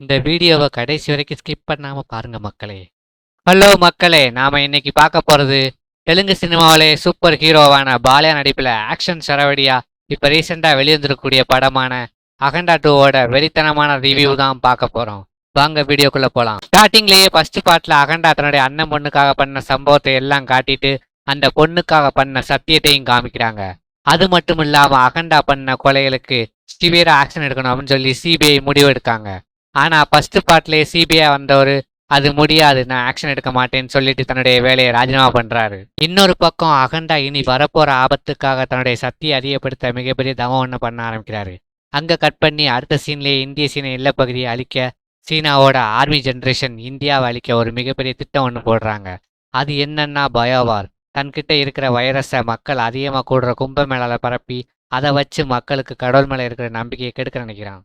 இந்த வீடியோவை கடைசி வரைக்கும் ஸ்கிப் பண்ணாம பாருங்க மக்களே. ஹலோ மக்களே, நாம இன்னைக்கு பார்க்க போறது தெலுங்கு சினிமாவிலே சூப்பர் ஹீரோவான பாலியா நடிப்பில் ஆக்ஷன் சரவடியா இப்போ ரீசெண்டாக வெளிவந்திருக்கக்கூடிய படமான அகண்டா 2வோட வெறித்தனமான ரிவ்யூ தான் பார்க்க போறோம். வாங்க வீடியோக்குள்ள போலாம். ஸ்டார்டிங்லேயே ஃபர்ஸ்ட் பார்ட்ல அகண்டா தன்னுடைய அண்ணன் பொண்ணுக்காக பண்ண சம்பவத்தை எல்லாம் காட்டிட்டு அந்த பொண்ணுக்காக பண்ண சத்தியத்தையும் காமிக்கிறாங்க. அது மட்டும் இல்லாம அகண்டா பண்ண கொலைகளுக்கு சிவியரா ஆக்ஷன் எடுக்கணும் அப்படின்னு சொல்லி சிபிஐ முடிவு எடுக்காங்க. ஆனா ஃபர்ஸ்ட் பார்ட்லயே சிபிஐ வந்தவர் அது முடியாது, நான் ஆக்ஷன் எடுக்க மாட்டேன்னு சொல்லிட்டு தன்னுடைய வேலையை ராஜினாமா பண்றாரு. இன்னொரு பக்கம் அகண்டா இனி வரப்போற ஆபத்துக்காக தன்னுடைய சக்தியை அதிகப்படுத்த மிகப்பெரிய தவம் ஒன்று பண்ண ஆரம்பிக்கிறாரு. அங்க கட் பண்ணி அடுத்த சீன்லேயே இந்திய சீன எல்லை பகுதியை அழிக்க சீனாவோட ஆர்மி ஜென்ரேஷன் இந்தியாவை அழிக்க ஒரு மிகப்பெரிய திட்டம் ஒன்று போடுறாங்க. அது என்னன்னா பயோவார். தன்கிட்ட இருக்கிற வைரஸை மக்கள் அதிகமாக கூடுற கும்பமேளால பரப்பி அதை வச்சு மக்களுக்கு கடவுள் மேலே இருக்கிற நம்பிக்கையை கெடுக்க நினைக்கிறான்.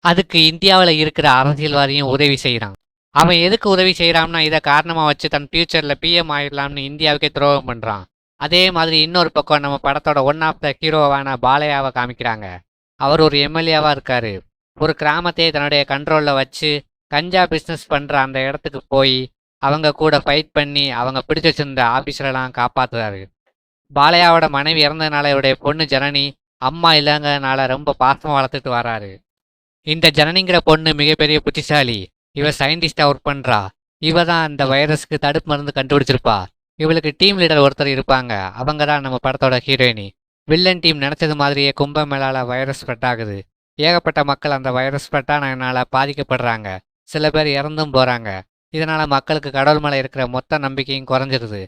அதுக்கு இந்தியாவில் இருக்கிற அரசியல்வாதியும் உதவி செய்கிறான். அவன் எதுக்கு உதவி செய்கிறான்னா இதை காரணமாக வச்சு தன் ஃபியூச்சரில் பிஎம் ஆயிடலாம்னு இந்தியாவுக்கே துரோகம் பண்ணுறான். அதே மாதிரி இன்னொரு பக்கம் நம்ம படத்தோட ஒன் ஆஃப் த ஹீரோவான பாலையாவை காமிக்கிறாங்க. அவர் ஒரு எம்எல்ஏவாக இருக்காரு. ஒரு கிராமத்தையே தன்னுடைய கண்ட்ரோலில் வச்சு கஞ்சா பிஸ்னஸ் பண்ணுற அந்த இடத்துக்கு போய் அவங்க கூட ஃபைட் பண்ணி அவங்க பிடிச்சி வச்சிருந்த ஆஃபீஸரெல்லாம் காப்பாற்றுறாரு. பாலையாவோட மனைவி இறந்ததுனால இவருடைய பொண்ணு ஜனனி அம்மா இல்லைங்கிறதுனால ரொம்ப பாசமாக வளர்த்துட்டு வராரு. இந்த ஜனனிங்கிற பொண்ணு மிகப்பெரிய புத்திசாலி. இவ சயின்டிஸ்டா ஒர்க் பண்றா. இவ தான் அந்த வைரஸ்க்கு தடுப்பு மருந்து கண்டுபிடிச்சிருப்பா. இவளுக்கு டீம் லீடர் ஒருத்தர் இருப்பாங்க. அவங்க தான் நம்ம படத்தோட ஹீரோயினி. வில்லன் டீம் நினைச்சது மாதிரியே கும்பமேளால வைரஸ் ஸ்ப்ரெட் ஆகுது. ஏகப்பட்ட மக்கள் அந்த வைரஸ் ஸ்ப்ரெட் ஆனதுனால பாதிக்கப்படுறாங்க. சில பேர் இறந்தும் போறாங்க. இதனால மக்களுக்கு கடவுள் மேலே இருக்கிற மொத்த நம்பிக்கையும் குறைஞ்சிருது.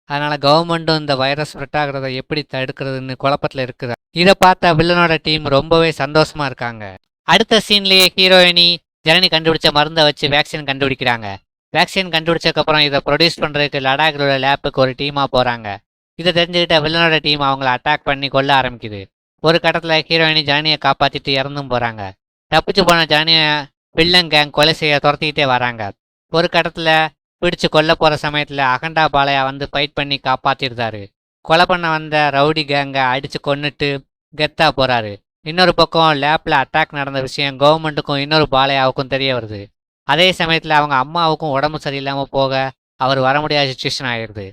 அதனால கவர்மெண்ட்டும் இந்த வைரஸ் ஸ்ப்ரெட் ஆகுறத எப்படி தடுக்கிறதுன்னு குழப்பத்தில் இருக்குது. இதை பார்த்த வில்லனோட டீம் ரொம்பவே சந்தோஷமா இருக்காங்க. அடுத்த சீன்லேயே ஹீரோயினி ஜனனி கண்டுபிடிச்ச மருந்தை வச்சு வேக்சின் கண்டுபிடிக்கிறாங்க. வேக்சின் கண்டுபிடிச்சதுக்கப்புறம் இதை ப்ரொடியூஸ் பண்ணுறதுக்கு லடாக்கில் உள்ள லேப்புக்கு ஒரு டீமாக போகிறாங்க. இதை தெரிஞ்சுக்கிட்ட வில்லனோட டீம் அவங்கள அட்டாக் பண்ணி கொல்ல ஆரம்பிக்குது. ஒரு கட்டத்தில் ஹீரோயினி ஜனனியை காப்பாற்றிட்டு இறந்தும் போகிறாங்க. தப்பிச்சு போன ஜனனியை வில்லன் கேங் கொலை செய்ய துரத்திக்கிட்டே வராங்க. ஒரு கட்டத்தில் பிடிச்சு கொல்ல போகிற சமயத்தில் அகண்டா பாலையா வந்து ஃபைட் பண்ணி காப்பாற்றிருந்தாரு. கொலை பண்ண வந்த ரவுடி கேங்கை அடித்து கொன்னுட்டு கெத்தா போகிறாரு. இன்னொரு பக்கம் லேப்பில் அட்டாக் நடந்த விஷயம் கவர்மெண்ட்டுக்கும் இன்னொரு பாலையாவுக்கும் தெரிய வருது. அதே சமயத்தில் அவங்க அம்மாவுக்கும் உடம்பு சரியில்லாமல் போக அவர் வர முடியாத சுச்சுவேஷன் ஆயிடுது.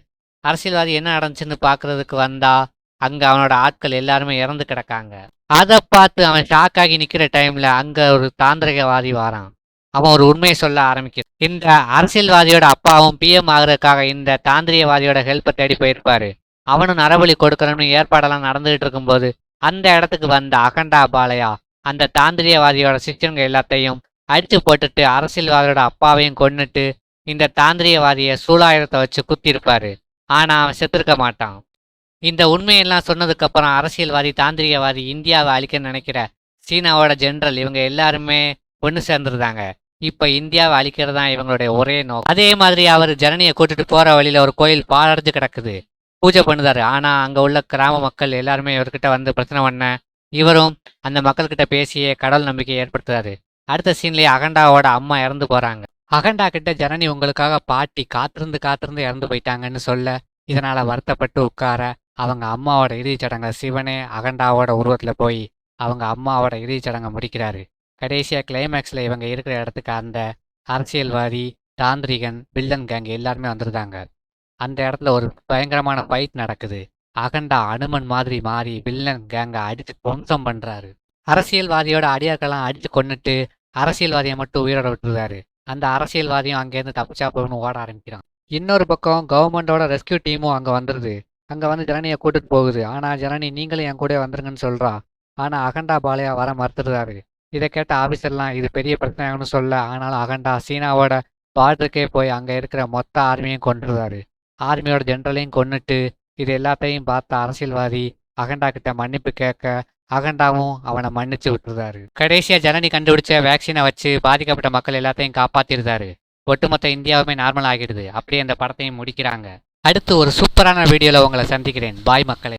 அரசியல்வாதி என்ன நடந்துச்சுன்னு பார்க்கறதுக்கு வந்தா அங்கே அவனோட ஆட்கள் எல்லாருமே இறந்து கிடக்காங்க. அதை பார்த்து அவன் ஷாக் ஆகி நிற்கிற டைமில் அங்கே ஒரு தாந்திரிகவாதி வாரான். அவன் ஒரு உண்மையை சொல்ல ஆரம்பிக்கிறான். இந்த அரசியல்வாதியோட அப்பாவும் பிஎம் ஆகிறதுக்காக இந்த தாந்திரியவாதியோட ஹெல்ப்பை தேடி போயிருப்பாரு. அவனும் நரபலி கொடுக்கணும்னு ஏற்பாடெல்லாம் நடந்துகிட்டு இருக்கும்போது அந்த இடத்துக்கு வந்த அகண்டா பாலையா அந்த தாந்திரியவாதியோட சிஷ்யங்க எல்லாத்தையும் அடிச்சு போட்டுட்டு அரசியல்வாதியோட அப்பாவையும் கொன்னுட்டு இந்த தாந்திரியவாதியை சூலாயுதத்தை வச்சு குத்திருப்பாரு. ஆனா அவன் செத்துருக்க மாட்டான். இந்த உண்மையெல்லாம் சொன்னதுக்கு அப்புறம் அரசியல்வாதி தாந்திரியவாதி இந்தியாவை அழிக்க நினைக்கிற சீனாவோட ஜெனரல் இவங்க எல்லாருமே ஒன்று சேர்ந்துருந்தாங்க. இப்ப இந்தியாவை அழிக்கிறது தான் இவங்களுடைய ஒரே நோக்கம். அதே மாதிரி அவர் ஜனனியை கூட்டிட்டு போற வழியில ஒரு கோயில் பாழடைஞ்சு கிடக்குது. பூஜை பண்ணுதாரு. ஆனா அங்க உள்ள கிராம மக்கள் எல்லாருமே இவர்கிட்ட வந்து பிரச்சனை பண்ண இவரும் அந்த மக்கள்கிட்ட பேசியே கடவுள் நம்பிக்கையை ஏற்படுத்துறாரு. அடுத்த சீன்லயே அகண்டாவோட அம்மா இறந்து போறாங்க. அகண்டா கிட்ட ஜனனி உங்களுக்காக பாட்டி காத்திருந்து இறந்து போயிட்டாங்கன்னு சொல்ல இதனால வருத்தப்பட்டு உட்கார அவங்க அம்மாவோட இறுதிச் சடங்கை சிவனே அகண்டாவோட உருவத்துல போய் அவங்க அம்மாவோட இறுதிச் சடங்கை முடிக்கிறாரு. கடைசியா கிளைமேக்ஸ்ல இவங்க இருக்கிற இடத்துக்கு அந்த அரசியல்வாதி தாந்திரிகன் வில்லன் கேங் எல்லாருமே வந்துருந்தாங்க. அந்த இடத்துல ஒரு பயங்கரமான ஃபைட் நடக்குது. அகண்டா அனுமன் மாதிரி மாறி வில்லன் கேங்கை அடித்து துவம்சம் பண்றாரு. அரசியல்வாதியோட அடியாக்கெல்லாம் அடித்து கொன்னுட்டு அரசியல்வாதியை மட்டும் உயிரோட விட்டுருந்தாரு. அந்த அரசியல்வாதியும் அங்கேருந்து தப்பிச்சா போகணும்னு ஓட ஆரம்பிக்கிறான். இன்னொரு பக்கம் கவர்மெண்டோட ரெஸ்கியூ டீமும் அங்கே வந்துடுது. அங்கே வந்து ஜனனியை கூட்டிட்டு போகுது. ஆனால் ஜனனி நீங்களும் என் கூட வந்துருங்கன்னு சொல்றா. ஆனால் அகண்டா பாலையா வர மறுத்துடுறாரு. இதை கேட்ட ஆஃபீஸர்லாம் இது பெரிய பிரச்சனைன்னு சொல்ல ஆனாலும் அகண்டா சீனாவோட பார்டருக்கே போய் அங்கே இருக்கிற மொத்த ஆர்மியையும் கொண்டுருவாரு. ஆர்மியோட ஜெனரலையும் கொன்னுட்டு இது எல்லாத்தையும் பார்த்த அரசியல்வாதி அகண்டா கிட்ட மன்னிப்பு கேட்க அகண்டாவும் அவனை மன்னிச்சு விட்டுருந்தாரு. கடைசியா ஜனனி கண்டுபிடிச்ச வேக்சினை வச்சு பாதிக்கப்பட்ட மக்கள் எல்லாத்தையும் காப்பாத்திருந்தாரு. ஒட்டுமொத்த இந்தியாவுமே நார்மல் ஆகிடுது. அப்படியே அந்த படத்தையும் முடிக்கிறாங்க. அடுத்து ஒரு சூப்பரான வீடியோல உங்களை சந்திக்கிறேன். பாய் மக்களே.